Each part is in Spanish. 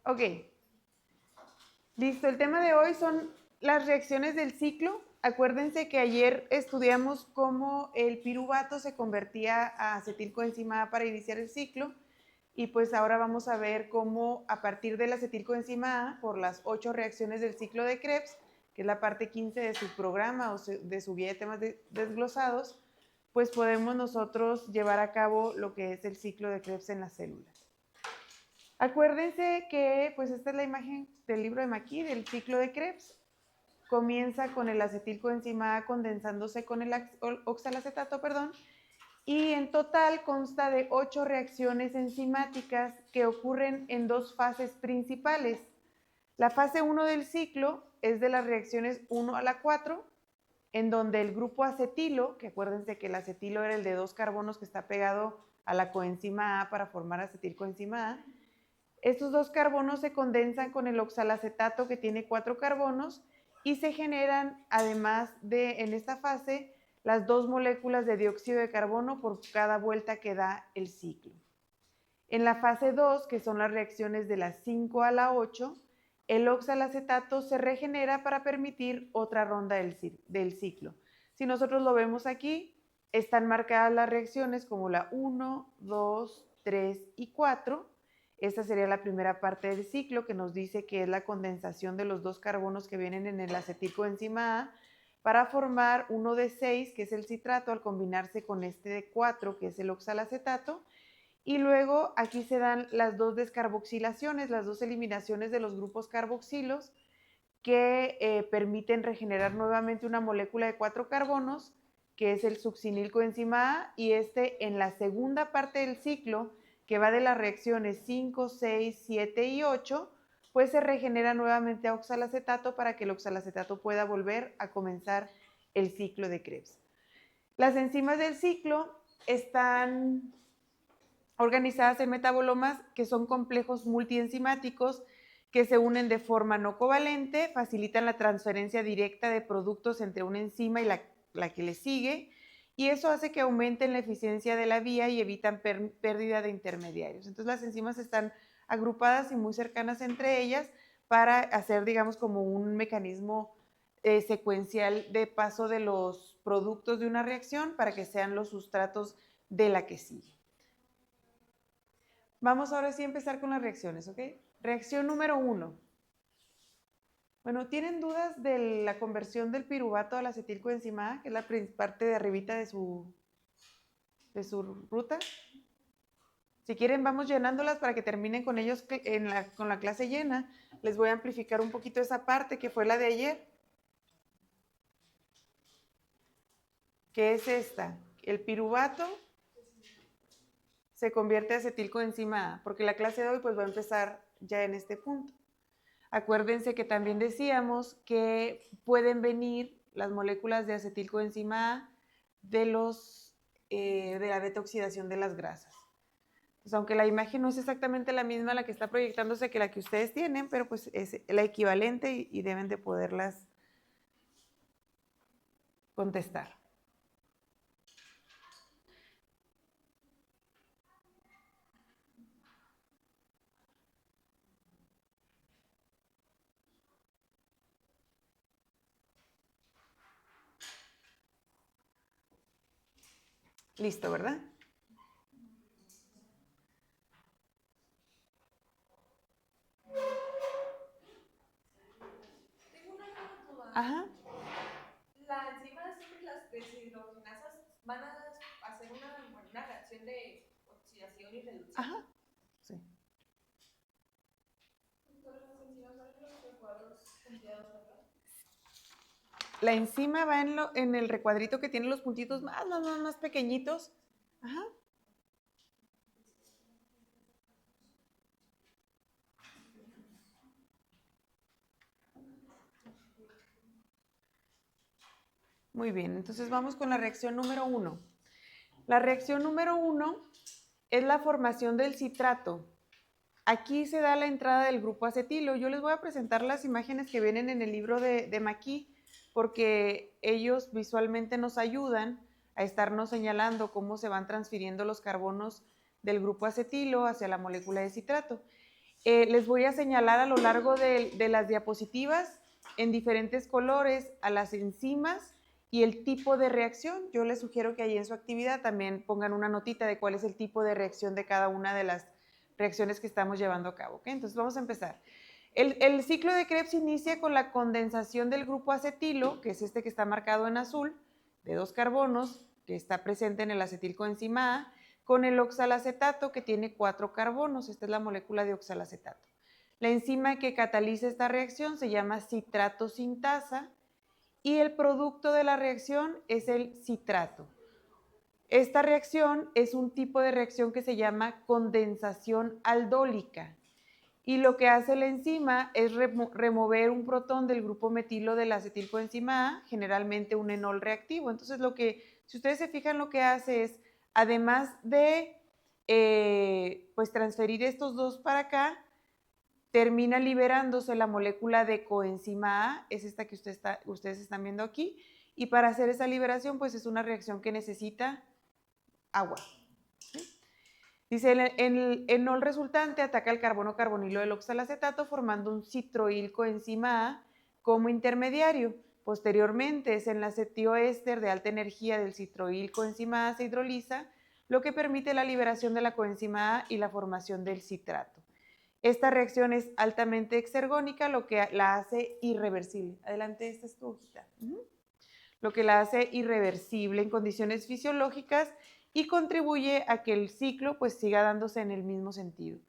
Ok, listo. El tema de hoy son las reacciones del ciclo. Acuérdense que ayer estudiamos cómo el piruvato se convertía a acetilcoenzima A para iniciar el ciclo. Y pues ahora vamos a ver cómo a partir de la acetilcoenzima A, por las 8 reacciones del ciclo de Krebs, que es la parte 15 de su programa o de su guía de temas desglosados, pues podemos nosotros llevar a cabo lo que es el ciclo de Krebs en las células. Acuérdense que pues esta es la imagen del libro de McKee del ciclo de Krebs. Comienza con el acetilcoenzima A condensándose con el oxalacetato, y en total consta de 8 reacciones enzimáticas que ocurren en 2 fases principales. La fase 1 del ciclo es de las reacciones 1 a la 4, en donde el grupo acetilo, que acuérdense que el acetilo era el de 2 carbonos que está pegado a la coenzima A para formar acetilcoenzima A, estos 2 carbonos se condensan con el oxalacetato que tiene 4 carbonos y se generan, además de en esta fase, las 2 moléculas de dióxido de carbono por cada vuelta que da el ciclo. En la fase 2, que son las reacciones de las 5 a la 8, el oxalacetato se regenera para permitir otra ronda del ciclo. Si nosotros lo vemos aquí, están marcadas las reacciones como la 1, 2, 3 y 4. Esta sería la primera parte del ciclo que nos dice que es la condensación de los 2 carbonos que vienen en el acetilcoenzima A para formar uno de 6, que es el citrato, al combinarse con este de 4, que es el oxalacetato. Y luego aquí se dan las 2 descarboxilaciones, las 2 eliminaciones de los grupos carboxilos que permiten regenerar nuevamente una molécula de 4 carbonos, que es el succinilcoenzima A, y en la segunda parte del ciclo, que va de las reacciones 5, 6, 7 y 8, pues se regenera nuevamente a oxalacetato para que el oxalacetato pueda volver a comenzar el ciclo de Krebs. Las enzimas del ciclo están organizadas en metabolomas que son complejos multienzimáticos que se unen de forma no covalente, facilitan la transferencia directa de productos entre una enzima y la que le sigue, y eso hace que aumenten la eficiencia de la vía y evitan pérdida de intermediarios. Entonces las enzimas están agrupadas y muy cercanas entre ellas para hacer, digamos, como un mecanismo secuencial de paso de los productos de una reacción para que sean los sustratos de la que sigue. Vamos ahora sí a empezar con las reacciones, ¿ok? Reacción número 1. Bueno, ¿tienen dudas de la conversión del piruvato a la acetilcoenzima A, que es la parte de arribita de su ruta? Si quieren, vamos llenándolas para que terminen con ellos con la clase llena. Les voy a amplificar un poquito esa parte que fue la de ayer, que es esta. El piruvato se convierte a acetilcoenzima A, porque la clase de hoy pues va a empezar ya en este punto. Acuérdense que también decíamos que pueden venir las moléculas de acetilcoenzima A de la beta oxidación de las grasas. Pues aunque la imagen no es exactamente la misma la que está proyectándose que la que ustedes tienen, pero pues es la equivalente y deben de poderlas contestar. Listo, ¿verdad? Tengo una duda. Ajá. Las enzimas siempre las deshidrogenasas van a hacer una reacción de oxidación y reducción. Ajá. Sí. Entonces las enzimas van en los recuadros punteados, ¿verdad? La enzima va en el recuadrito que tiene los puntitos más pequeñitos. Ajá. Muy bien, entonces vamos con la reacción número 1. La reacción número 1 es la formación del citrato. Aquí se da la entrada del grupo acetilo. Yo les voy a presentar las imágenes que vienen en el libro de McKee, porque ellos visualmente nos ayudan a estarnos señalando cómo se van transfiriendo los carbonos del grupo acetilo hacia la molécula de citrato. Les voy a señalar a lo largo de las diapositivas en diferentes colores a las enzimas y el tipo de reacción. Yo les sugiero que ahí en su actividad también pongan una notita de cuál es el tipo de reacción de cada una de las reacciones que estamos llevando a cabo. ¿Okay? Entonces vamos a empezar. El ciclo de Krebs inicia con la condensación del grupo acetilo, que es este que está marcado en azul, de 2 carbonos, que está presente en el acetilcoenzima A, con el oxalacetato, que tiene 4 carbonos. Esta es la molécula de oxalacetato. La enzima que cataliza esta reacción se llama citrato sintasa y el producto de la reacción es el citrato. Esta reacción es un tipo de reacción que se llama condensación aldólica. Y lo que hace la enzima es remover un protón del grupo metilo del acetilcoenzima A, generalmente un enol reactivo. Entonces, si ustedes se fijan, lo que hace es, además de pues transferir estos dos para acá, termina liberándose la molécula de coenzima A, es esta que ustedes están viendo aquí, y para hacer esa liberación, pues es una reacción que necesita agua. Dice, el enol resultante ataca el carbono carbonilo del oxalacetato formando un citroil coenzima A como intermediario. Posteriormente, ese enlace tioéster de alta energía del citroil coenzima A se hidroliza, lo que permite la liberación de la coenzima A y la formación del citrato. Esta reacción es altamente exergónica, lo que la hace irreversible. Adelante, esta es tu hojita. Lo que la hace irreversible en condiciones fisiológicas y contribuye a que el ciclo pues siga dándose en el mismo sentido.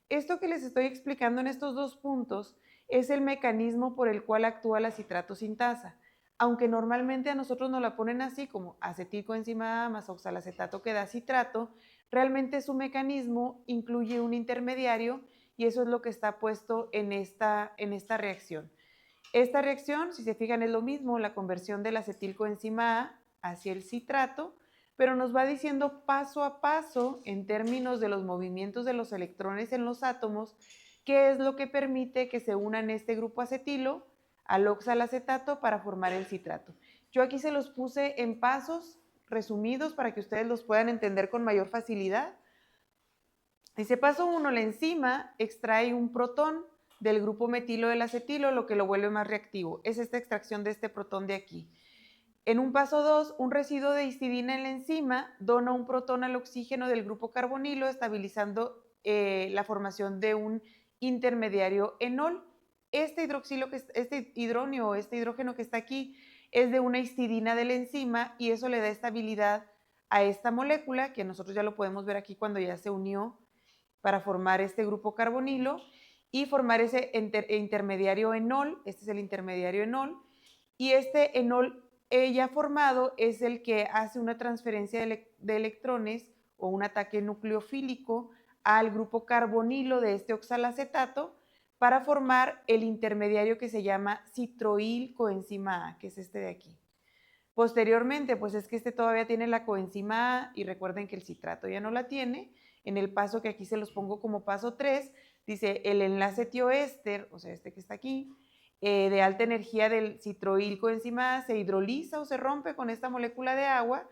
Esto que les estoy explicando en estos dos puntos es el mecanismo por el cual actúa la citrato sintasa. Aunque normalmente a nosotros nos la ponen así como acetilcoenzima A más oxalacetato que da citrato, realmente su mecanismo incluye un intermediario y eso es lo que está puesto en esta reacción. Esta reacción, si se fijan, es lo mismo, la conversión del acetilcoenzima A hacia el citrato, pero nos va diciendo paso a paso, en términos de los movimientos de los electrones en los átomos, qué es lo que permite que se unan este grupo acetilo al oxalacetato para formar el citrato. Yo aquí se los puse en pasos resumidos para que ustedes los puedan entender con mayor facilidad. Dice, paso 1, la enzima extrae un protón del grupo metilo del acetilo, lo que lo vuelve más reactivo. Es esta extracción de este protón de aquí. En un paso 2, un residuo de histidina en la enzima dona un protón al oxígeno del grupo carbonilo, estabilizando la formación de un intermediario enol. Este hidrógeno que está aquí es de una histidina de la enzima y eso le da estabilidad a esta molécula, que nosotros ya lo podemos ver aquí cuando ya se unió para formar este grupo carbonilo y formar ese intermediario enol. Este es el intermediario enol y este enol ya formado es el que hace una transferencia de electrones o un ataque nucleofílico al grupo carbonilo de este oxalacetato para formar el intermediario que se llama citroil coenzima A, que es este de aquí. Posteriormente, pues es que este todavía tiene la coenzima A y recuerden que el citrato ya no la tiene. En el paso que aquí se los pongo como paso 3, dice el enlace tioéster, o sea, este que está aquí, de alta energía del citroil coenzima A se hidroliza o se rompe con esta molécula de agua,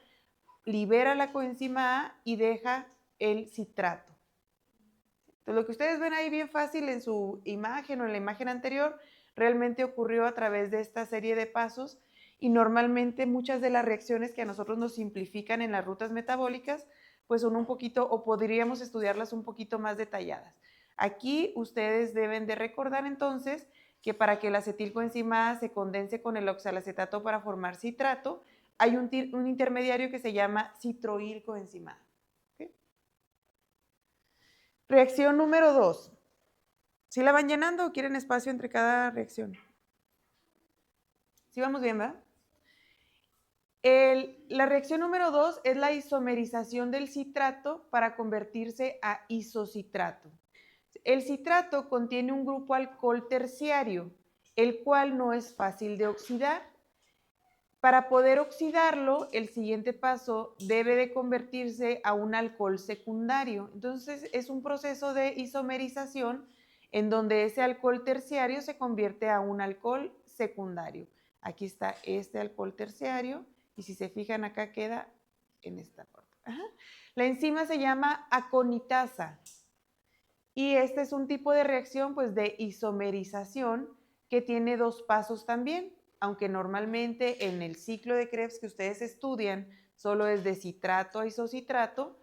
libera la coenzima A y deja el citrato. Entonces, lo que ustedes ven ahí bien fácil en su imagen o en la imagen anterior, realmente ocurrió a través de esta serie de pasos y normalmente muchas de las reacciones que a nosotros nos simplifican en las rutas metabólicas, pues son un poquito, o podríamos estudiarlas un poquito más detalladas. Aquí ustedes deben de recordar entonces que para que el acetilcoenzima A se condense con el oxalacetato para formar citrato, hay un intermediario que se llama citroil coenzima A. ¿Okay? Reacción número 2. ¿Sí la van llenando o quieren espacio entre cada reacción? ¿Sí vamos bien, verdad? La reacción número 2 es la isomerización del citrato para convertirse a isocitrato. El citrato contiene un grupo alcohol terciario, el cual no es fácil de oxidar. Para poder oxidarlo, el siguiente paso debe de convertirse a un alcohol secundario. Entonces, es un proceso de isomerización en donde ese alcohol terciario se convierte a un alcohol secundario. Aquí está este alcohol terciario y si se fijan acá queda en esta parte. Ajá. La enzima se llama aconitasa Y este es un tipo de reacción pues de isomerización que tiene 2 pasos también, aunque normalmente en el ciclo de Krebs que ustedes estudian solo es de citrato a isocitrato,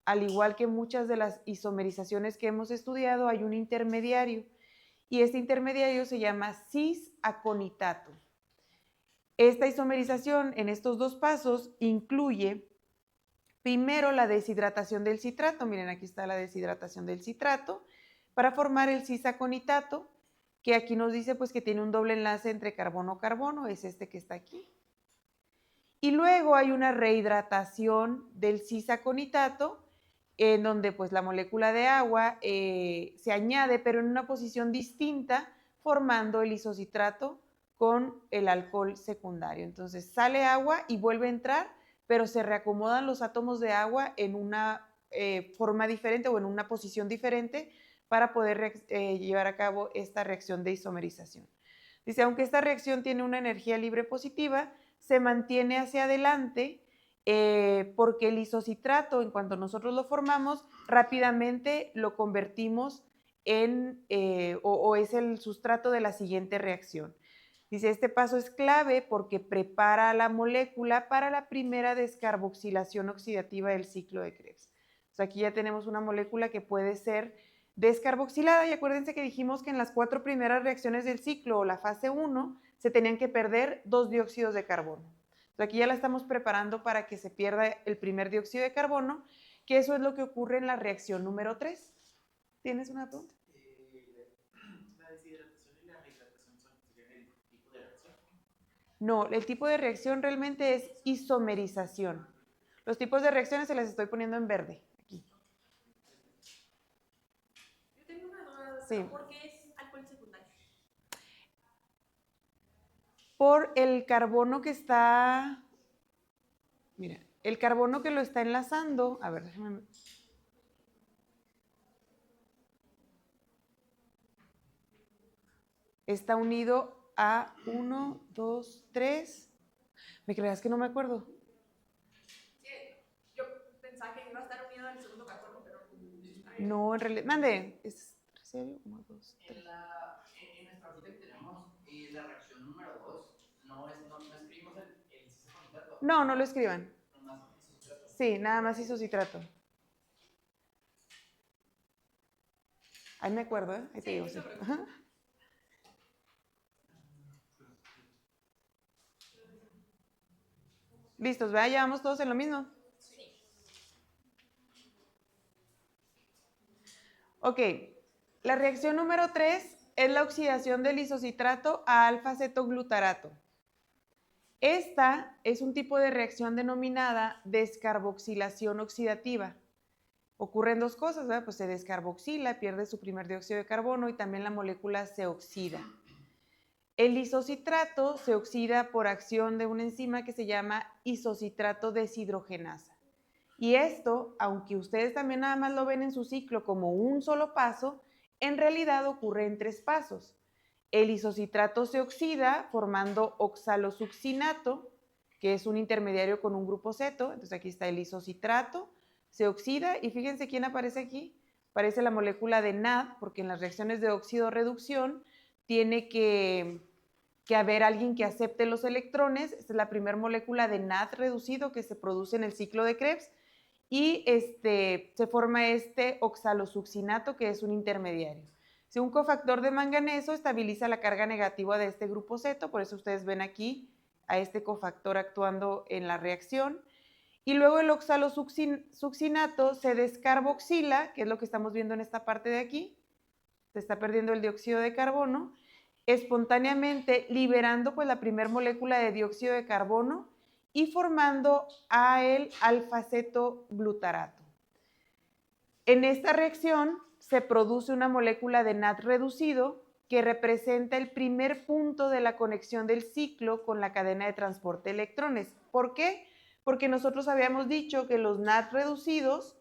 al igual que muchas de las isomerizaciones que hemos estudiado hay un intermediario y este intermediario se llama cis-aconitato. Esta isomerización en estos 2 pasos incluye primero la deshidratación del citrato, miren aquí está la deshidratación del citrato, para formar el cis-aconitato, que aquí nos dice pues que tiene un doble enlace entre carbono-carbono, es este que está aquí. Y luego hay una rehidratación del cis-aconitato, en donde pues la molécula de agua se añade, pero en una posición distinta, formando el isocitrato con el alcohol secundario. Entonces sale agua y vuelve a entrar, pero se reacomodan los átomos de agua en una forma diferente o en una posición diferente para poder llevar a cabo esta reacción de isomerización. Dice, aunque esta reacción tiene una energía libre positiva, se mantiene hacia adelante porque el isocitrato, en cuanto nosotros lo formamos, rápidamente lo convertimos en, o es el sustrato de la siguiente reacción. Dice, este paso es clave porque prepara a la molécula para la primera descarboxilación oxidativa del ciclo de Krebs. O sea, aquí ya tenemos una molécula que puede ser descarboxilada y acuérdense que dijimos que en las 4 primeras reacciones del ciclo o la fase 1 se tenían que perder 2 dióxidos de carbono. Entonces aquí ya la estamos preparando para que se pierda el primer dióxido de carbono, que eso es lo que ocurre en la reacción número 3. ¿Tienes una pregunta? La deshidratación y la rehidratación serían el tipo de reacción. No, el tipo de reacción realmente es isomerización. Los tipos de reacciones se las estoy poniendo en verde. Aquí. Yo tengo una duda, sí. ¿Por qué es alcohol secundario? Por el carbono que está, mira, el carbono que lo está enlazando, a ver, déjame. Está unido a 1, 2, 3. ¿Me creas que no me acuerdo? Sí, yo pensaba que iba a estar unido al segundo carbono, pero no, en realidad, mande, ¿es serio? 1, 2, 3. En nuestra hojita que tenemos, la reacción número 2, no escribimos el cis-aconitrato. No, no lo escriban. Sí, nada más isocitrato. Ahí me acuerdo, ¿eh? Ahí te digo, sí. Ajá. Listos, ¿verdad? Ya vamos todos en lo mismo. sí. Ok, la reacción número 3 es la oxidación del isocitrato a alfa-cetoglutarato. Esta es un tipo de reacción denominada descarboxilación oxidativa. Ocurren 2 cosas, ¿verdad? Pues se descarboxila, pierde su primer dióxido de carbono y también la molécula se oxida. El isocitrato se oxida por acción de una enzima que se llama isocitrato deshidrogenasa. Y esto, aunque ustedes también nada más lo ven en su ciclo como un solo paso, en realidad ocurre en 3 pasos. El isocitrato se oxida formando oxalosuccinato, que es un intermediario con un grupo ceto. Entonces aquí está el isocitrato, se oxida y fíjense quién aparece aquí. Aparece la molécula de NAD, porque en las reacciones de óxido-reducción tiene que haber alguien que acepte los electrones. Esta es la primera molécula de NAD reducido que se produce en el ciclo de Krebs y se forma este oxalosuccinato que es un intermediario. Si un cofactor de manganeso estabiliza la carga negativa de este grupo ceto, por eso ustedes ven aquí a este cofactor actuando en la reacción. Y luego el oxalosuccinato se descarboxila, que es lo que estamos viendo en esta parte de aquí. Se está perdiendo el dióxido de carbono, espontáneamente liberando pues la primera molécula de dióxido de carbono y formando a el alfa-cetoglutarato. En esta reacción se produce una molécula de NAD reducido que representa el primer punto de la conexión del ciclo con la cadena de transporte de electrones. ¿Por qué? Porque nosotros habíamos dicho que los NAD reducidos,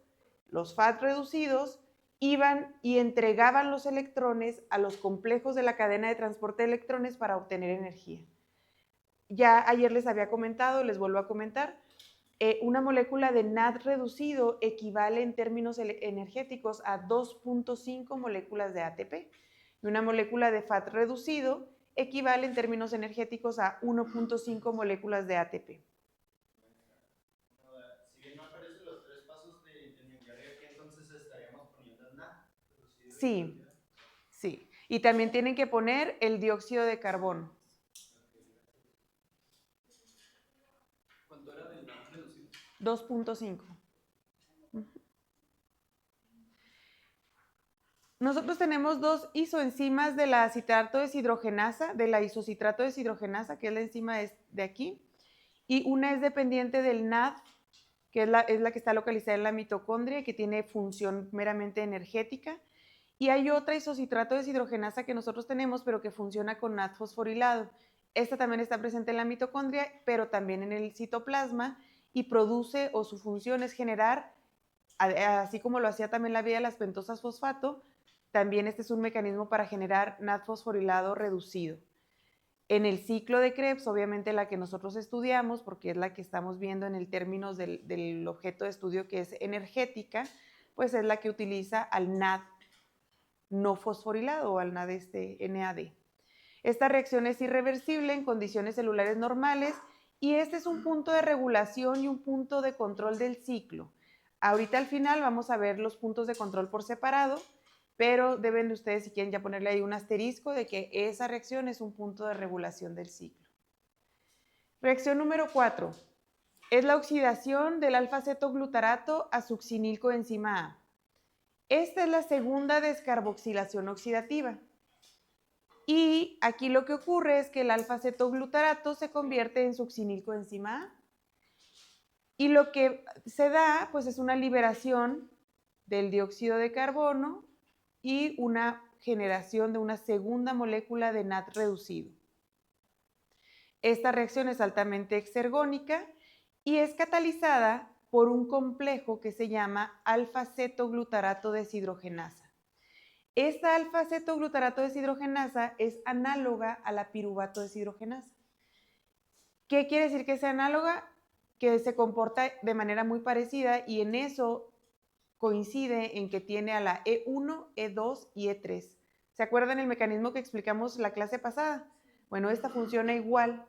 los FAD reducidos, iban y entregaban los electrones a los complejos de la cadena de transporte de electrones para obtener energía. Ya ayer les había comentado, les vuelvo a comentar, una molécula de NAD reducido equivale en términos energéticos a 2.5 moléculas de ATP. Y una molécula de FAT reducido equivale en términos energéticos a 1.5 moléculas de ATP. Si bien no aparecen los tres pasos en mi diarrea, ¿qué entonces estaríamos poniendo el NAD? Sí, sí. Y también tienen que poner el dióxido de carbono. ¿Cuánto era del NAD reducido? 2.5. Nosotros tenemos dos isoenzimas de la citrato deshidrogenasa, de la isocitrato deshidrogenasa, que es la enzima de aquí, y una es dependiente del NAD, que es la que está localizada en la mitocondria y que tiene función meramente energética. Y hay otra isocitrato deshidrogenasa que nosotros tenemos, pero que funciona con NAD fosforilado. Esta también está presente en la mitocondria, pero también en el citoplasma, y produce, o su función es generar, así como lo hacía también la vía de las pentosas fosfato, también este es un mecanismo para generar NAD fosforilado reducido. En el ciclo de Krebs, obviamente la que nosotros estudiamos, porque es la que estamos viendo en el términos del objeto de estudio que es energética, pues es la que utiliza al NAD no fosforilado o al NAD NAD. Esta reacción es irreversible en condiciones celulares normales y este es un punto de regulación y un punto de control del ciclo. Ahorita al final vamos a ver los puntos de control por separado, pero deben ustedes, si quieren, ya ponerle ahí un asterisco de que esa reacción es un punto de regulación del ciclo. Reacción número 4 es la oxidación del alfa-cetoglutarato a succinilcoenzima A. Esta es la segunda descarboxilación oxidativa. Y aquí lo que ocurre es que el alfa-cetoglutarato se convierte en succinilcoenzima A. Y lo que se da, pues, es una liberación del dióxido de carbono y una generación de una segunda molécula de NAD reducido. Esta reacción es altamente exergónica y es catalizada por un complejo que se llama alfa-cetoglutarato deshidrogenasa. Esta alfa-cetoglutarato deshidrogenasa es análoga a la piruvato deshidrogenasa. ¿Qué quiere decir que sea análoga? Que se comporta de manera muy parecida y en eso coincide en que tiene a la E1, E2 y E3. ¿Se acuerdan el mecanismo que explicamos la clase pasada? Bueno, esta funciona igual.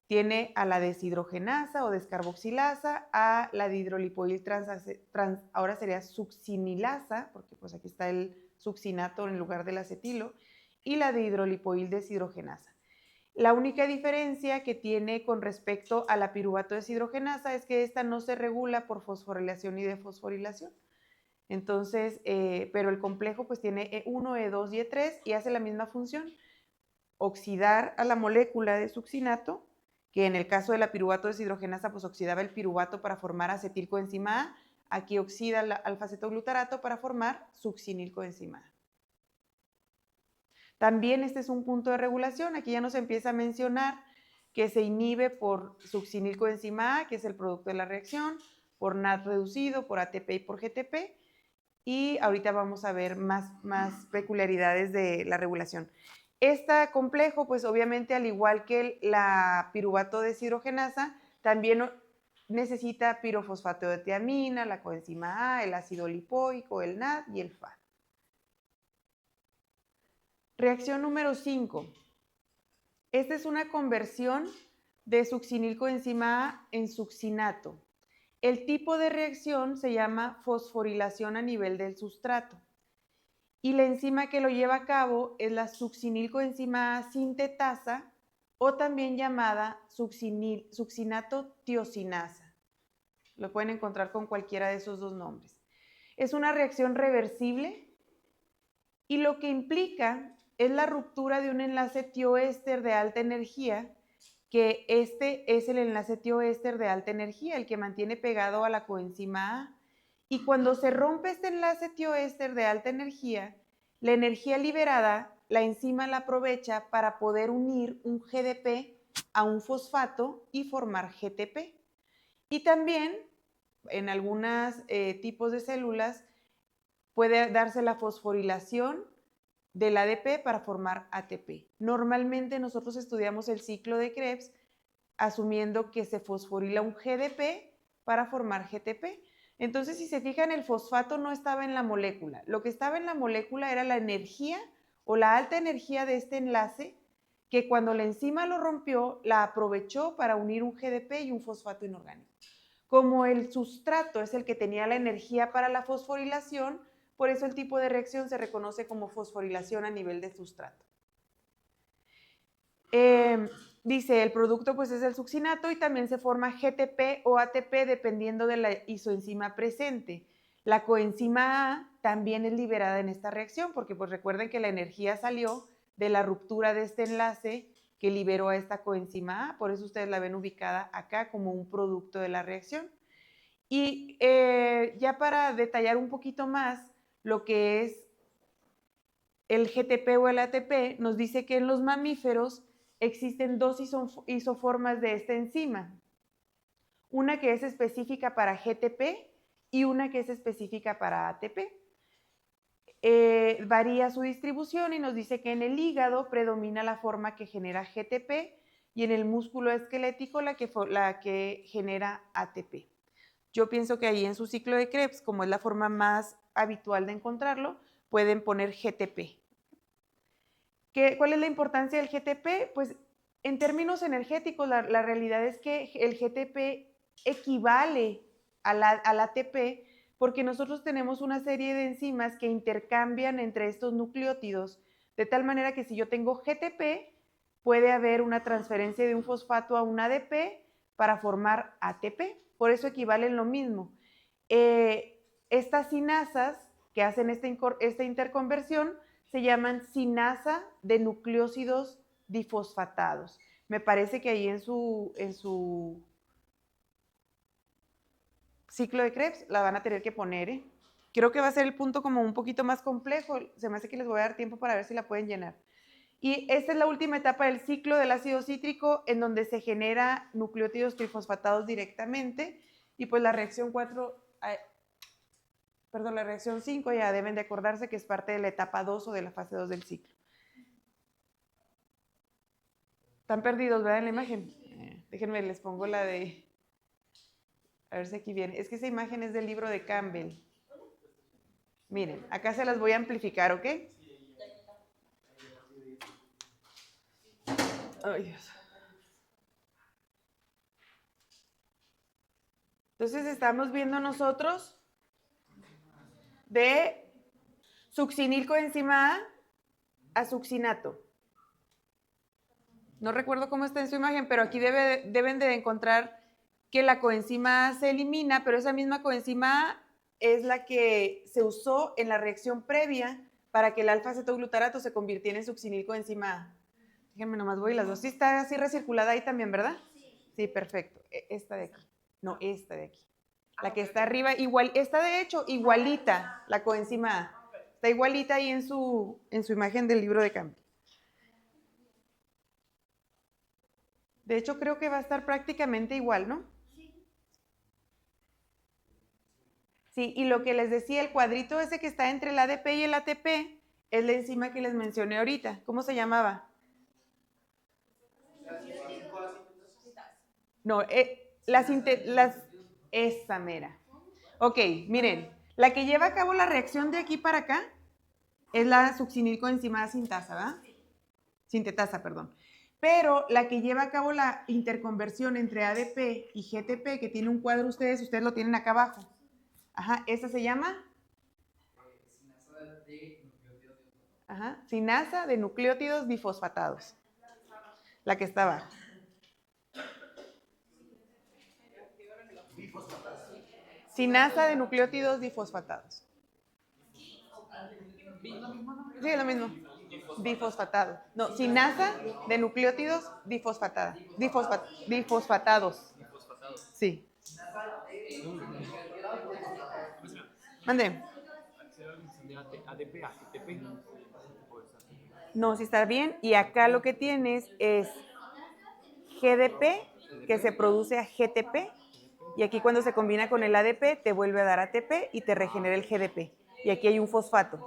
Tiene a la deshidrogenasa o descarboxilasa, a la dihidrolipoil ahora sería succinilasa, porque pues aquí está el succinato en lugar del acetilo, y la dihidrolipoil deshidrogenasa. La única diferencia que tiene con respecto a la piruvato deshidrogenasa es que esta no se regula por fosforilación y defosforilación. Entonces, pero el complejo pues tiene E1, E2 y E3 y hace la misma función, oxidar a la molécula de succinato, que en el caso de la piruvato deshidrogenasa pues oxidaba el piruvato para formar acetilcoenzima A, aquí oxida el alfa-cetoglutarato para formar succinilcoenzima A. También este es un punto de regulación, aquí ya nos empieza a mencionar que se inhibe por succinilcoenzima A, que es el producto de la reacción, por NAD reducido, por ATP y por GTP, y ahorita vamos a ver más peculiaridades de la regulación. Este complejo, pues obviamente al igual que la piruvato deshidrogenasa, también necesita pirofosfato de tiamina, la coenzima A, el ácido lipoico, el NAD y el FAD. Reacción número 5. Esta es una conversión de succinilcoenzima A en succinato. El tipo de reacción se llama fosforilación a nivel del sustrato. Y la enzima que lo lleva a cabo es la succinilcoenzima A sintetasa o también llamada succinato tiosinasa. Lo pueden encontrar con cualquiera de esos dos nombres. Es una reacción reversible y lo que implica es la ruptura de un enlace tioéster de alta energía, que este es el enlace tioéster de alta energía, el que mantiene pegado a la coenzima A. Y cuando se rompe este enlace tioéster de alta energía, la energía liberada, la enzima la aprovecha para poder unir un GDP a un fosfato y formar GTP. Y también, en algunos tipos de células, puede darse la fosforilación del ADP para formar ATP. Normalmente nosotros estudiamos el ciclo de Krebs asumiendo que se fosforila un GDP para formar GTP. Entonces, si se fijan, el fosfato no estaba en la molécula. Lo que estaba en la molécula era la energía o la alta energía de este enlace, que cuando la enzima lo rompió, la aprovechó para unir un GDP y un fosfato inorgánico. Como el sustrato es el que tenía la energía para la fosforilación, por eso el tipo de reacción se reconoce como fosforilación a nivel de sustrato. Dice, el producto pues es el succinato y también se forma GTP o ATP dependiendo de la isoenzima presente. La coenzima A también es liberada en esta reacción porque pues recuerden que la energía salió de la ruptura de este enlace que liberó a esta coenzima A, por eso ustedes la ven ubicada acá como un producto de la reacción. Y ya para detallar un poquito más lo que es el GTP o el ATP, nos dice que en los mamíferos existen dos isoformas de esta enzima. Una que es específica para GTP y una que es específica para ATP. Varía su distribución y nos dice que en el hígado predomina la forma que genera GTP y en el músculo esquelético la que genera ATP. Yo pienso que ahí en su ciclo de Krebs, como es la forma más habitual de encontrarlo, pueden poner GTP. ¿Cuál es la importancia del GTP? Pues en términos energéticos, la realidad es que el GTP equivale al ATP porque nosotros tenemos una serie de enzimas que intercambian entre estos nucleótidos, de tal manera que si yo tengo GTP, puede haber una transferencia de un fosfato a un ADP para formar ATP. Por eso equivalen lo mismo. Estas sinasas que hacen esta interconversión se llaman sinasa de nucleósidos difosfatados. Me parece que ahí en su ciclo de Krebs la van a tener que poner. Creo que va a ser el punto como un poquito más complejo. Se me hace que les voy a dar tiempo para ver si la pueden llenar. Y esta es la última etapa del ciclo del ácido cítrico en donde se genera nucleótidos trifosfatados directamente. Y pues la reacción 5 ya deben de acordarse que es parte de la etapa 2 o de la fase 2 del ciclo. Están perdidos, ¿verdad? En la imagen. Déjenme, les pongo la de... A ver si aquí viene. Es que esa imagen es del libro de Campbell. Miren, acá se las voy a amplificar, ¿ok? Ay, Dios. Entonces estamos viendo nosotros de succinilcoenzima A succinato. No recuerdo cómo está en su imagen, pero aquí deben de encontrar que la coenzima A se elimina, pero esa misma coenzima A es la que se usó en la reacción previa para que el alfa-cetoglutarato se convirtiera en succinilcoenzima A. Déjenme nomás voy las dos. Sí está así recirculada ahí también, ¿verdad? Sí, perfecto. Esta de aquí. No, esta de aquí. La que está arriba, igual, está de hecho igualita, la coenzima A. Está igualita ahí en su imagen del libro de Campbell. De hecho, creo que va a estar prácticamente igual, ¿no? Sí, y lo que les decía, el cuadrito ese que está entre el ADP y el ATP es la enzima que les mencioné ahorita. ¿Cómo se llamaba? No, esa mera. Ok, miren, la que lleva a cabo la reacción de aquí para acá es la succinilcoenzima sintasa, ¿verdad? Sintetasa, perdón. Pero la que lleva a cabo la interconversión entre ADP y GTP, que tiene un cuadro ustedes lo tienen acá abajo. Ajá, esa se llama sinasa de nucleótidos difosfatados. La que está abajo. Sinasa de nucleótidos difosfatados. Sí, es lo mismo. Difosfatado. No, sinasa de nucleótidos difosfatada. Difosfatados. Sí. Mande. No, si está bien. Y acá lo que tienes es GDP, que se produce a GTP. Y aquí cuando se combina con el ADP, te vuelve a dar ATP y te regenera el GDP. Y aquí hay un fosfato.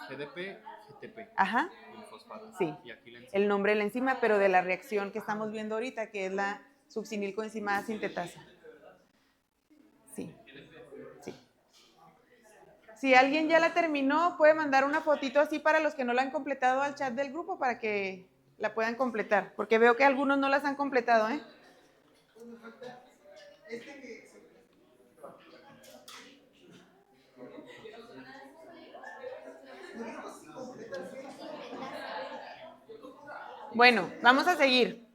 GDP, GTP. Ajá. El fosfato. Sí. Y aquí la enzima. El nombre de la enzima, pero de la reacción que estamos viendo ahorita, que es la succinilcoenzima sintetasa. Si alguien ya la terminó, puede mandar una fotito así para los que no la han completado al chat del grupo para que la puedan completar, porque veo que algunos no las han completado, ¿eh? Bueno, vamos a seguir.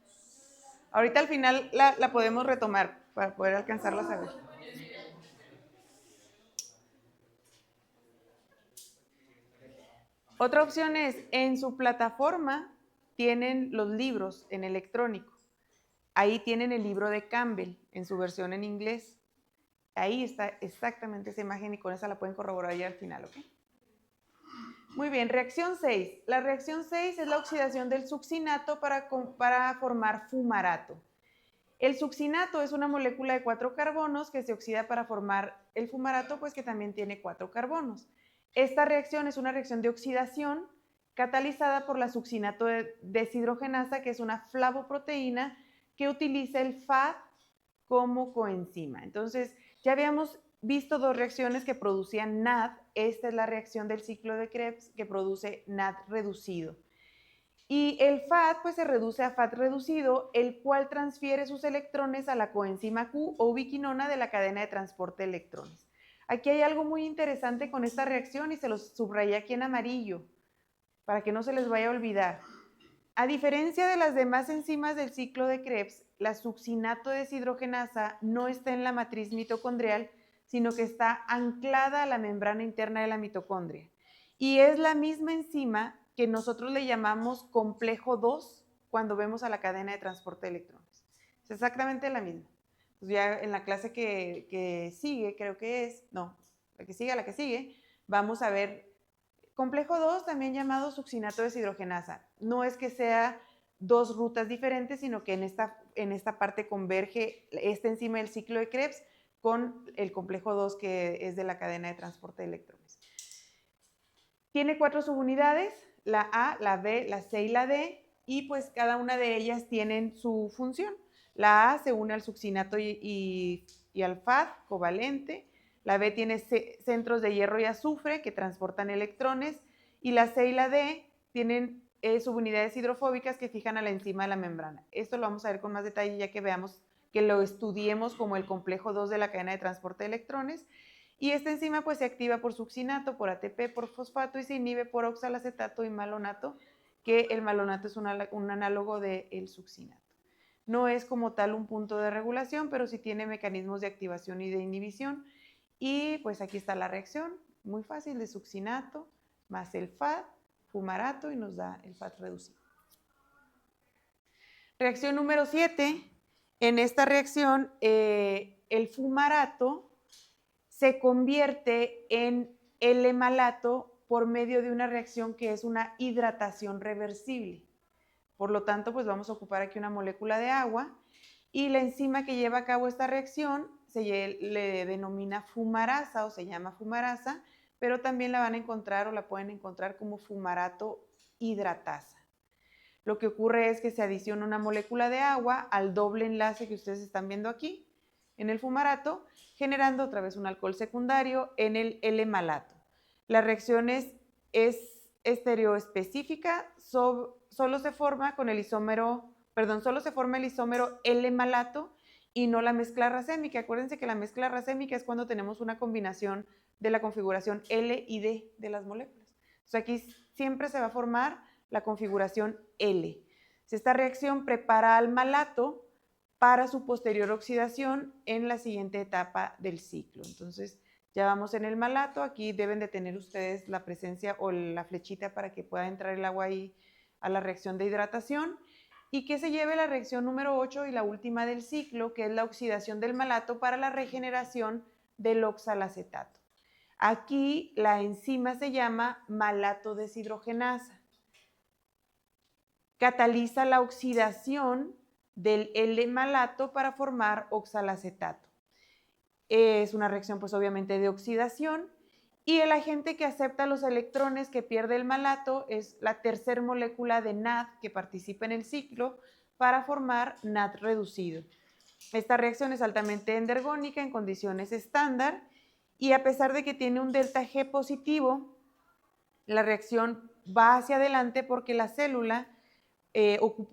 Ahorita al final la podemos retomar para poder alcanzarlas a ver. Otra opción es, en su plataforma tienen los libros en electrónico. Ahí tienen el libro de Campbell en su versión en inglés. Ahí está exactamente esa imagen y con esa la pueden corroborar ya al final, ¿ok? Muy bien, reacción 6. La reacción 6 es la oxidación del succinato para formar fumarato. El succinato es una molécula de 4 carbonos que se oxida para formar el fumarato, pues que también tiene 4 carbonos. Esta reacción es una reacción de oxidación catalizada por la succinato deshidrogenasa, que es una flavoproteína que utiliza el FAD como coenzima. Entonces, ya habíamos visto dos reacciones que producían NAD. Esta es la reacción del ciclo de Krebs que produce NAD reducido. Y el FAD pues se reduce a FAD reducido, el cual transfiere sus electrones a la coenzima Q o ubiquinona de la cadena de transporte de electrones. Aquí hay algo muy interesante con esta reacción y se los subrayé aquí en amarillo para que no se les vaya a olvidar. A diferencia de las demás enzimas del ciclo de Krebs, la succinato deshidrogenasa no está en la matriz mitocondrial, sino que está anclada a la membrana interna de la mitocondria. Y es la misma enzima que nosotros le llamamos complejo 2 cuando vemos a la cadena de transporte de electrones. Es exactamente la misma. Pues ya en la clase que sigue, creo que es, no, la que sigue, vamos a ver complejo 2, también llamado succinato deshidrogenasa. No es que sea dos rutas diferentes, sino que en esta parte converge esta enzima del ciclo de Krebs con el complejo 2 que es de la cadena de transporte de electrones. Tiene 4 subunidades, la A, la B, la C y la D, y pues cada una de ellas tienen su función. La A se une al succinato y al FAD covalente. La B tiene centros de hierro y azufre que transportan electrones. Y la C y la D tienen subunidades hidrofóbicas que fijan a la enzima de la membrana. Esto lo vamos a ver con más detalle ya que veamos, que lo estudiemos como el complejo 2 de la cadena de transporte de electrones. Y esta enzima pues se activa por succinato, por ATP, por fosfato y se inhibe por oxalacetato y malonato, que el malonato es un análogo del succinato. No es como tal un punto de regulación, pero sí tiene mecanismos de activación y de inhibición. Y pues aquí está la reacción, muy fácil, de succinato más el FAD, fumarato, y nos da el FAD reducido. Reacción número 7. En esta reacción, el fumarato se convierte en L-malato por medio de una reacción que es una hidratación reversible. Por lo tanto, pues vamos a ocupar aquí una molécula de agua y la enzima que lleva a cabo esta reacción le denomina fumarasa o se llama fumarasa, pero también la van a encontrar o la pueden encontrar como fumarato hidratasa. Lo que ocurre es que se adiciona una molécula de agua al doble enlace que ustedes están viendo aquí en el fumarato, generando otra vez un alcohol secundario en el L-malato. La reacción es estereoespecífica, solo se forma el isómero L-malato y no la mezcla racémica. Acuérdense que la mezcla racémica es cuando tenemos una combinación de la configuración L y D de las moléculas. Entonces aquí siempre se va a formar la configuración L. Esta reacción prepara al malato para su posterior oxidación en la siguiente etapa del ciclo. Entonces, ya vamos en el malato. Aquí deben de tener ustedes la presencia o la flechita para que pueda entrar el agua ahí a la reacción de hidratación y que se lleve la reacción número 8 y la última del ciclo, que es la oxidación del malato para la regeneración del oxalacetato. Aquí la enzima se llama malato deshidrogenasa. Cataliza la oxidación del L-malato para formar oxalacetato. Es una reacción pues obviamente de oxidación y el agente que acepta los electrones que pierde el malato es la tercera molécula de NAD que participa en el ciclo para formar NAD reducido. Esta reacción es altamente endergónica en condiciones estándar y a pesar de que tiene un delta G positivo, la reacción va hacia adelante porque la célula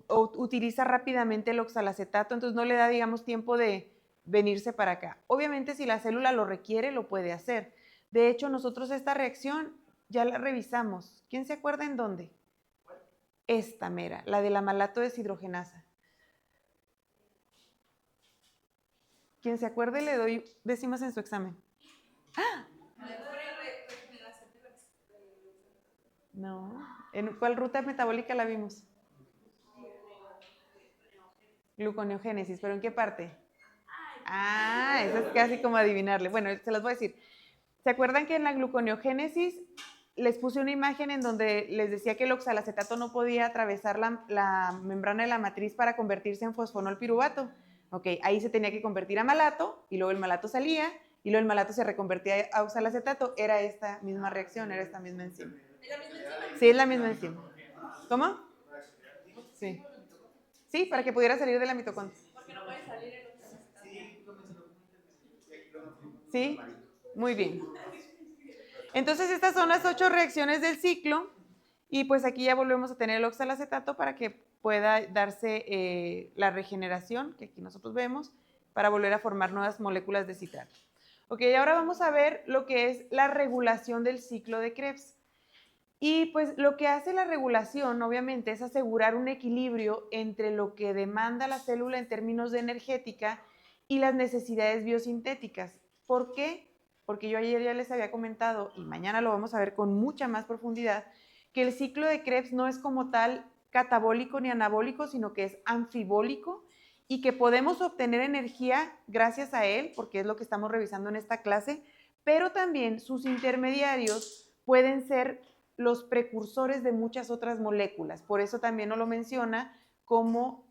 utiliza rápidamente el oxalacetato, entonces no le da, digamos, tiempo de venirse para acá. Obviamente, si la célula lo requiere, lo puede hacer. De hecho, nosotros esta reacción ya la revisamos. ¿Quién se acuerda en dónde? Esta mera, la de la malato deshidrogenasa. Quien se acuerde le doy décimas en su examen. No, ¿en cuál ruta metabólica la vimos? Gluconeogénesis, ¿pero en qué parte? Ah, eso es casi como adivinarle. Bueno, se los voy a decir. ¿Se acuerdan que en la gluconeogénesis les puse una imagen en donde les decía que el oxalacetato no podía atravesar la membrana de la matriz para convertirse en fosfonol piruvato? Ok, ahí se tenía que convertir a malato y luego el malato salía y luego el malato se reconvertía a oxalacetato. Era esta misma reacción, era esta misma enzima. ¿Es la misma enzima? Sí, es la misma enzima. ¿Cómo? Sí. Sí, para que pudiera salir de la mitocondria. Porque no puede salir el oxalacetato. Sí, muy bien. Entonces estas son las 8 reacciones del ciclo y pues aquí ya volvemos a tener el oxalacetato para que pueda darse la regeneración que aquí nosotros vemos para volver a formar nuevas moléculas de citrato. Ok, ahora vamos a ver lo que es la regulación del ciclo de Krebs. Y pues lo que hace la regulación, obviamente, es asegurar un equilibrio entre lo que demanda la célula en términos de energética y las necesidades biosintéticas. ¿Por qué? Porque yo ayer ya les había comentado, y mañana lo vamos a ver con mucha más profundidad, que el ciclo de Krebs no es como tal catabólico ni anabólico, sino que es anfibólico y que podemos obtener energía gracias a él, porque es lo que estamos revisando en esta clase, pero también sus intermediarios pueden ser los precursores de muchas otras moléculas. Por eso también nos lo menciona como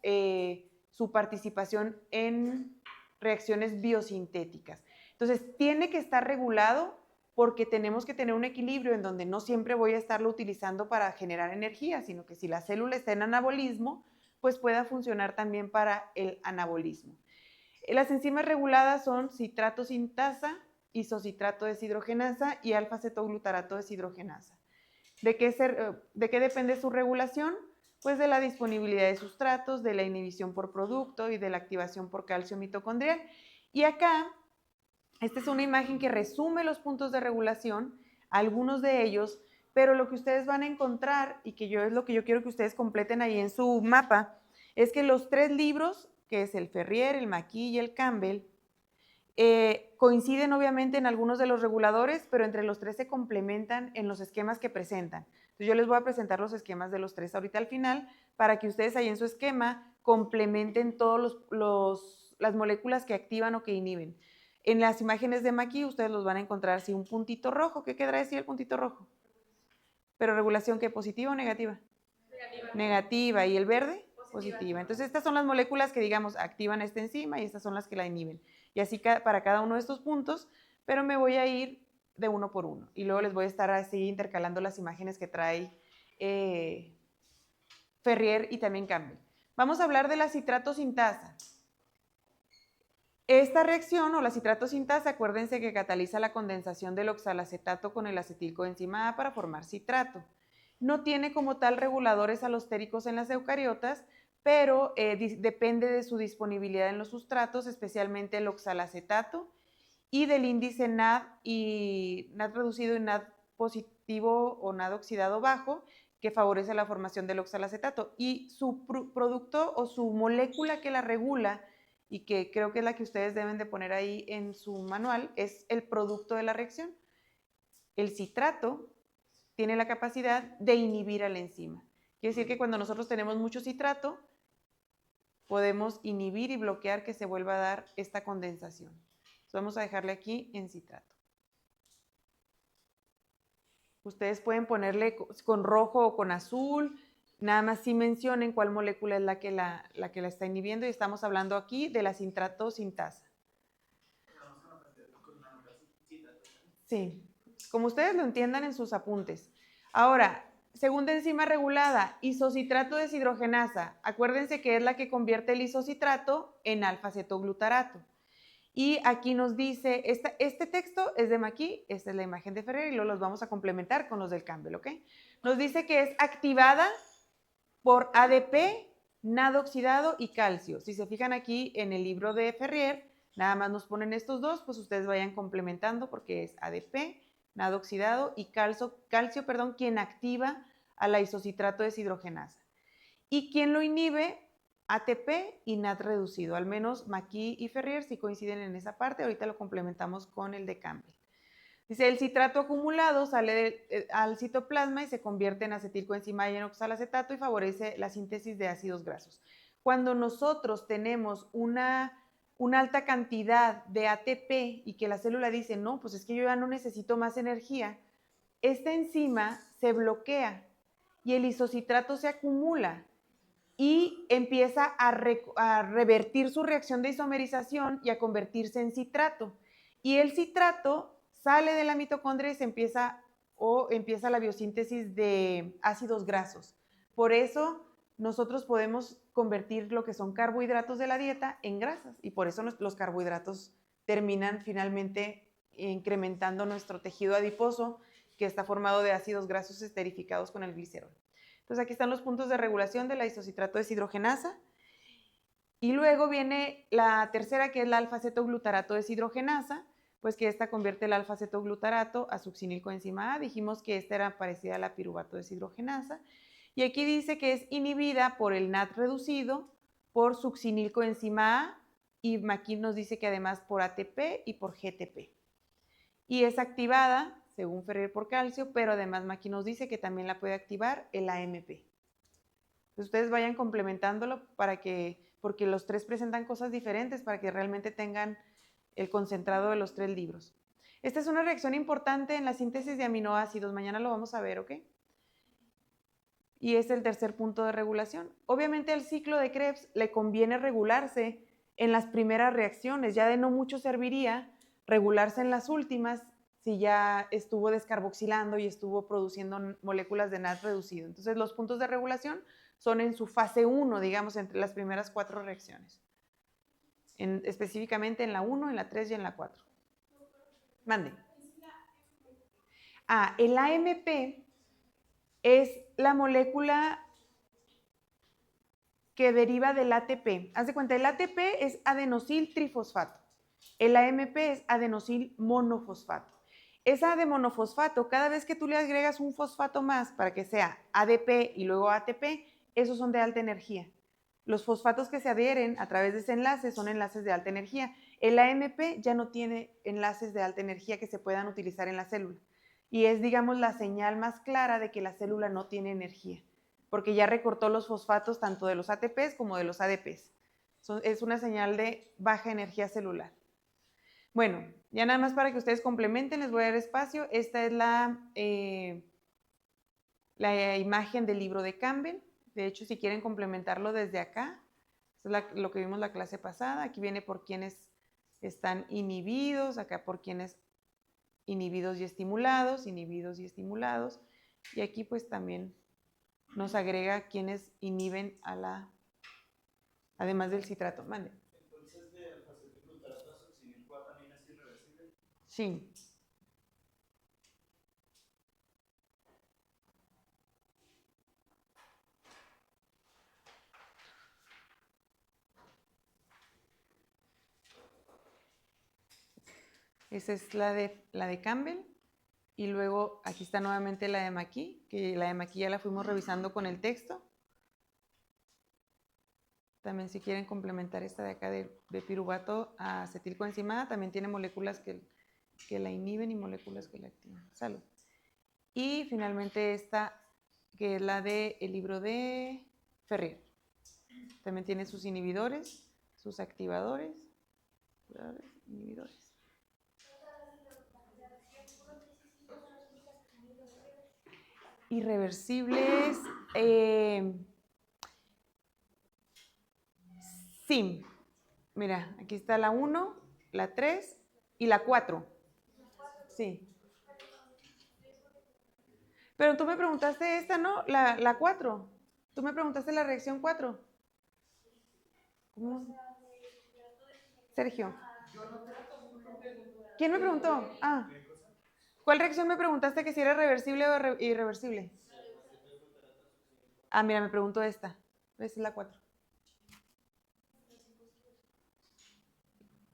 su participación en reacciones biosintéticas. Entonces, tiene que estar regulado porque tenemos que tener un equilibrio en donde no siempre voy a estarlo utilizando para generar energía, sino que si la célula está en anabolismo, pues pueda funcionar también para el anabolismo. Las enzimas reguladas son citrato sintasa, isocitrato deshidrogenasa y alfa-cetoglutarato deshidrogenasa. ¿De qué depende su regulación? Pues de la disponibilidad de sustratos, de la inhibición por producto y de la activación por calcio mitocondrial. Y acá, esta es una imagen que resume los puntos de regulación, algunos de ellos, pero lo que ustedes van a encontrar, y que es lo que yo quiero que ustedes completen ahí en su mapa, es que los 3 libros, que es el Ferrier, el McKee y el Campbell, coinciden obviamente en algunos de los reguladores, pero entre los 3 se complementan en los esquemas que presentan. Entonces yo les voy a presentar los esquemas de los 3 ahorita al final, para que ustedes ahí en su esquema complementen todas las moléculas que activan o que inhiben. En las imágenes de McKee ustedes los van a encontrar así un puntito rojo. ¿Qué querrá decir el puntito rojo? Pero regulación, ¿qué? ¿Positiva o negativa? Negativa. Negativa. ¿Y el verde? Positiva. Entonces estas son las moléculas que, digamos, activan esta enzima y estas son las que la inhiben. Y así para cada uno de estos puntos, pero me voy a ir de uno por uno. Y luego les voy a estar así intercalando las imágenes que trae Ferrier y también Campbell. Vamos a hablar de la citrato sintasa. Esta reacción o la citrato sintasa, acuérdense que cataliza la condensación del oxalacetato con el acetilcoenzima A para formar citrato. No tiene como tal reguladores alostéricos en las eucariotas, pero depende de su disponibilidad en los sustratos, especialmente el oxalacetato, y del índice NAD y NAD reducido y NAD positivo o NAD oxidado bajo, que favorece la formación del oxalacetato. Y su producto o su molécula que la regula, y que creo que es la que ustedes deben de poner ahí en su manual, es el producto de la reacción. El citrato tiene la capacidad de inhibir a la enzima. Quiere decir que cuando nosotros tenemos mucho citrato, podemos inhibir y bloquear que se vuelva a dar esta condensación. Entonces vamos a dejarle aquí en citrato. Ustedes pueden ponerle con rojo o con azul, nada más sí mencionen cuál molécula es la que la está inhibiendo, y estamos hablando aquí de la citrato sintasa. Sí, como ustedes lo entiendan en sus apuntes. Ahora, segunda enzima regulada, isocitrato deshidrogenasa. Acuérdense que es la que convierte el isocitrato en alfa-cetoglutarato. Y aquí nos dice, este texto es de McKee, esta es la imagen de Ferrier, y luego los vamos a complementar con los del Campbell, ¿ok? Nos dice que es activada por ADP, nado oxidado y calcio. Si se fijan aquí en el libro de Ferrier, nada más nos ponen estos dos, pues ustedes vayan complementando porque es ADP, nado oxidado y calcio, quien activa a la isocitrato deshidrogenasa. ¿Y quién lo inhibe? ATP y NAD reducido. Al menos McKee y Ferrier sí coinciden en esa parte. Ahorita lo complementamos con el de Campbell. Dice, el citrato acumulado sale al citoplasma y se convierte en acetilcoenzima y en oxalacetato y favorece la síntesis de ácidos grasos. Cuando nosotros tenemos una alta cantidad de ATP y que la célula dice, no, pues es que yo ya no necesito más energía, esta enzima se bloquea y el isocitrato se acumula y empieza a revertir su reacción de isomerización y a convertirse en citrato. Y el citrato sale de la mitocondria y empieza la biosíntesis de ácidos grasos. Por eso nosotros podemos convertir lo que son carbohidratos de la dieta en grasas y por eso los carbohidratos terminan finalmente incrementando nuestro tejido adiposo que está formado de ácidos grasos esterificados con el glicerol. Entonces aquí están los puntos de regulación de la isocitrato deshidrogenasa. Y luego viene la tercera, que es la alfa-cetoglutarato deshidrogenasa, pues que esta convierte el alfa-cetoglutarato a succinilcoenzima A. Dijimos que esta era parecida a la piruvato deshidrogenasa. Y aquí dice que es inhibida por el NAD reducido, por succinilcoenzima A, y McKee nos dice que además por ATP y por GTP. Y es activada, según Ferrier, por calcio, pero además McKee nos dice que también la puede activar el AMP. Entonces ustedes vayan complementándolo porque los tres presentan cosas diferentes para que realmente tengan el concentrado de los tres libros. Esta es una reacción importante en la síntesis de aminoácidos. Mañana lo vamos a ver, ¿ok? Y es el tercer punto de regulación. Obviamente al ciclo de Krebs le conviene regularse en las primeras reacciones. Ya de no mucho serviría regularse en las últimas si ya estuvo descarboxilando y estuvo produciendo moléculas de NAD reducido. Entonces los puntos de regulación son en su fase 1, digamos, entre las primeras 4 reacciones. Específicamente en la 1, en la 3 y en la 4. Mande. El AMP es la molécula que deriva del ATP. Haz de cuenta, el ATP es adenosil trifosfato. El AMP es adenosil monofosfato. Esa ademonofosfato, cada vez que tú le agregas un fosfato más para que sea ADP y luego ATP, esos son de alta energía. Los fosfatos que se adhieren a través de ese enlace son enlaces de alta energía. El AMP ya no tiene enlaces de alta energía que se puedan utilizar en la célula. Y es, digamos, la señal más clara de que la célula no tiene energía, porque ya recortó los fosfatos tanto de los ATPs como de los ADPs. Es una señal de baja energía celular. Bueno, ya nada más para que ustedes complementen, les voy a dar espacio. Esta es la imagen del libro de Campbell. De hecho, si quieren complementarlo desde acá, esto es lo que vimos la clase pasada. Aquí viene por quienes están inhibidos, acá por quienes inhibidos y estimulados, y aquí pues también nos agrega quienes inhiben además del citrato. Mande. Entonces, de alfa-cetoglutarato a succinil-CoA también es irreversible. Sí. Esa es la de Campbell. Y luego aquí está nuevamente la de McKee, que la de McKee ya la fuimos revisando con el texto. También si quieren complementar esta de acá de piruvato a acetilcoenzima, también tiene moléculas que la inhiben y moléculas que la activan. Salud. Y finalmente esta, que es la del libro de Ferrier. También tiene sus inhibidores, sus activadores, inhibidores. Irreversibles, sí. Mira, aquí está la 1, la 3 y la 4. Sí. Pero tú me preguntaste esta, ¿no? La 4. Tú me preguntaste la reacción 4. ¿Cómo? Sergio. ¿Quién me preguntó? Ah, ¿cuál reacción me preguntaste que si era reversible o irreversible? Ah, mira, me preguntó esta. Esta es la 4.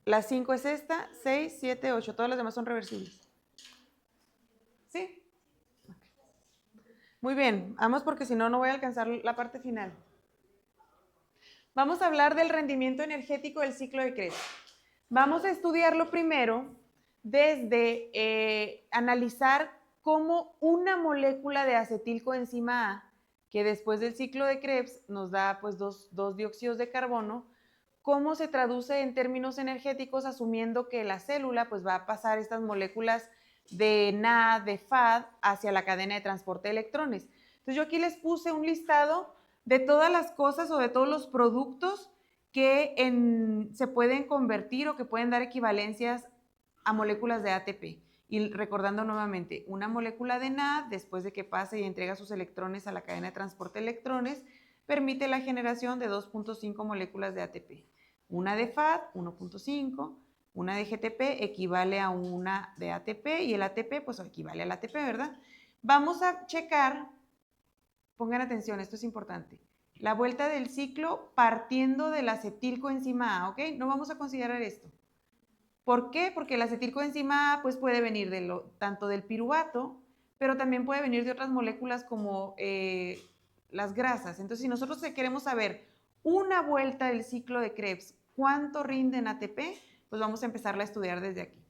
La 5 es esta, 6, 7, 8. Todas las demás son reversibles. ¿Sí? Muy bien, vamos porque si no, no voy a alcanzar la parte final. Vamos a hablar del rendimiento energético del ciclo de Krebs. Vamos a estudiarlo primero desde analizar cómo una molécula de acetilcoenzima A, que después del ciclo de Krebs nos da pues dos dióxidos de carbono, cómo se traduce en términos energéticos asumiendo que la célula pues va a pasar estas moléculas de NAD, de FAD, hacia la cadena de transporte de electrones. Entonces yo aquí les puse un listado de todas las cosas o de todos los productos que se pueden convertir o que pueden dar equivalencias a moléculas de ATP. Y recordando nuevamente, una molécula de NAD, después de que pase y entrega sus electrones a la cadena de transporte de electrones, permite la generación de 2.5 moléculas de ATP. Una de FAD, 1.5, una de GTP equivale a una de ATP y el ATP pues equivale al ATP, ¿verdad? Vamos a checar, pongan atención, esto es importante, la vuelta del ciclo partiendo del acetilcoenzima A, ¿ok? No vamos a considerar esto. ¿Por qué? Porque el acetilcoenzima A pues puede venir tanto del piruvato, pero también puede venir de otras moléculas como las grasas. Entonces, si nosotros queremos saber una vuelta del ciclo de Krebs, ¿cuánto rinde en ATP? Pues vamos a empezarla a estudiar desde aquí.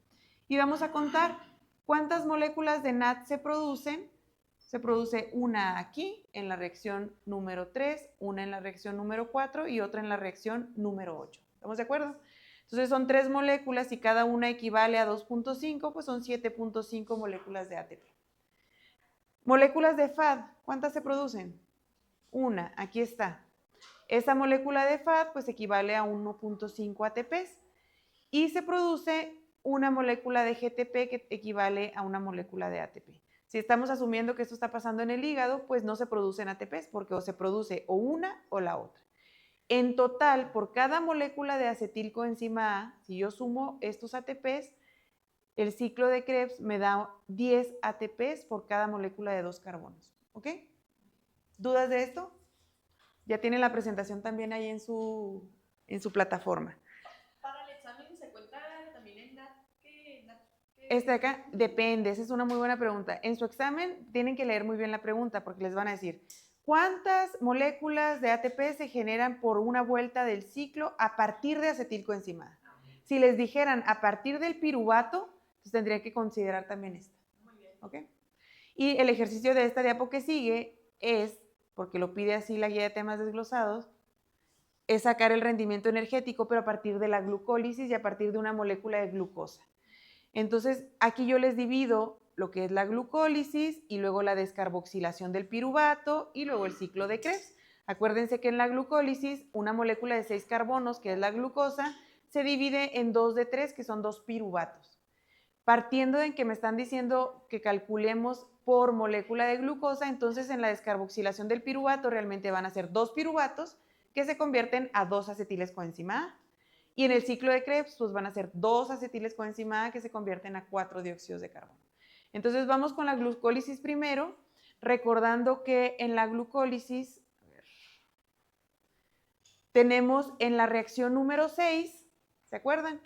Y vamos a contar cuántas moléculas de NAD se producen. Se produce una aquí en la reacción número 3, una en la reacción número 4 y otra en la reacción número 8. ¿Estamos de acuerdo? Entonces son 3 moléculas y cada una equivale a 2.5, pues son 7.5 moléculas de ATP. Moléculas de FAD, ¿cuántas se producen? Una, aquí está. Esta molécula de FAD pues equivale a 1.5 ATPs y se produce una molécula de GTP que equivale a una molécula de ATP. Si estamos asumiendo que esto está pasando en el hígado, pues no se producen ATPs porque o se produce o una o la otra. En total, por cada molécula de acetilcoenzima A, si yo sumo estos ATPs, el ciclo de Krebs me da 10 ATPs por cada molécula de 2 carbonos. ¿Ok? ¿Dudas de esto? Ya tienen la presentación también ahí en su plataforma. Para el examen se cuenta también en NAT. Este de acá depende, esa es una muy buena pregunta. En su examen tienen que leer muy bien la pregunta porque les van a decir ¿cuántas moléculas de ATP se generan por una vuelta del ciclo a partir de acetilcoenzima A? Si les dijeran a partir del piruvato, pues tendrían que considerar también esta. ¿Ok? Y el ejercicio de esta diapo que sigue es, porque lo pide así la guía de temas desglosados, es sacar el rendimiento energético, pero a partir de la glucólisis y a partir de una molécula de glucosa. Entonces, aquí yo les divido lo que es la glucólisis y luego la descarboxilación del piruvato y luego el ciclo de Krebs. Acuérdense que en la glucólisis, una molécula de 6 carbonos, que es la glucosa, se divide en 2 de 3, que son 2 piruvatos. Partiendo de que me están diciendo que calculemos por molécula de glucosa, entonces en la descarboxilación del piruvato realmente van a ser 2 piruvatos que se convierten a 2 acetilescoenzima A. Y en el ciclo de Krebs, pues van a ser 2 acetilescoenzima A que se convierten a 4 dióxidos de carbono. Entonces vamos con la glucólisis primero, recordando que en la glucólisis tenemos en la reacción número 6, ¿se acuerdan?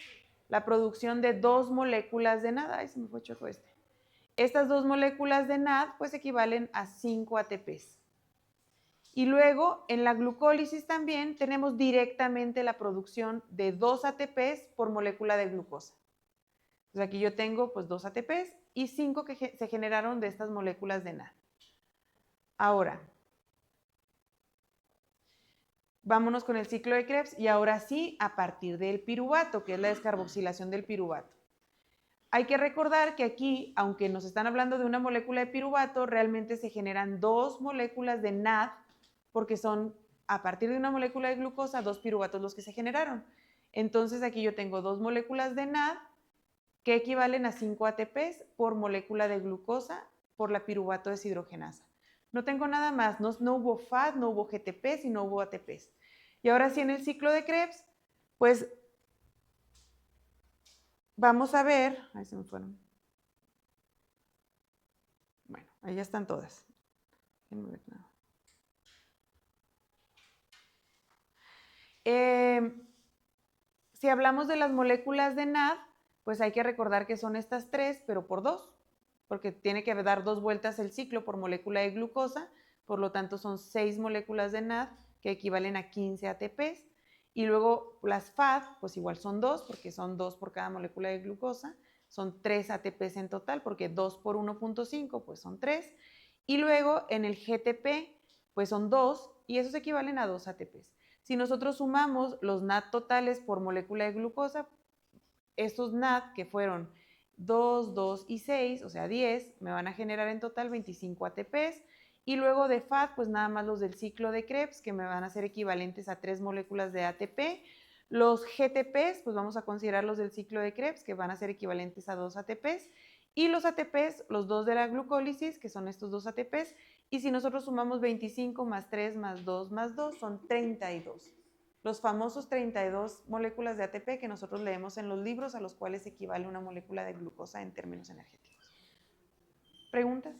La producción de 2 moléculas de NAD. Ay, se me fue choco este. Estas 2 moléculas de NAD pues equivalen a 5 ATPs. Y luego, en la glucólisis también tenemos directamente la producción de 2 ATPs por molécula de glucosa. Entonces aquí yo tengo pues 2 ATPs y 5 que se generaron de estas moléculas de NAD. Ahora, vámonos con el ciclo de Krebs y ahora sí a partir del piruvato, que es la descarboxilación del piruvato. Hay que recordar que aquí, aunque nos están hablando de una molécula de piruvato, realmente se generan 2 moléculas de NAD porque son, a partir de una molécula de glucosa, 2 piruvatos los que se generaron. Entonces aquí yo tengo 2 moléculas de NAD que equivalen a 5 ATPs por molécula de glucosa por la piruvato deshidrogenasa. No tengo nada más, no hubo FAD, no hubo GTPs y no hubo ATPs. Y ahora sí en el ciclo de Krebs, pues vamos a ver, ahí se me fueron. Bueno, ahí ya están todas. Déjenme ver nada. Si hablamos de las moléculas de NAD, pues hay que recordar que son estas 3, pero por 2, porque tiene que dar 2 vueltas el ciclo por molécula de glucosa, por lo tanto son 6 moléculas de NAD que equivalen a 15 ATPs. Y luego las FAD, pues igual son 2, porque son 2 por cada molécula de glucosa, son 3 ATPs en total, porque 2 por 1.5, pues son 3. Y luego en el GTP, pues son 2, y esos equivalen a 2 ATPs. Si nosotros sumamos los NAD totales por molécula de glucosa, estos NAD que fueron 2, 2 y 6, o sea 10, me van a generar en total 25 ATPs. Y luego de FAD, pues nada más los del ciclo de Krebs, que me van a ser equivalentes a 3 moléculas de ATP. Los GTPs, pues vamos a considerar los del ciclo de Krebs, que van a ser equivalentes a 2 ATPs. Y los ATPs, los 2 de la glucólisis, que son estos 2 ATPs. Y si nosotros sumamos 25 más 3 más 2 más 2, son 32. Los famosos 32 moléculas de ATP que nosotros leemos en los libros, a los cuales equivale una molécula de glucosa en términos energéticos. ¿Preguntas?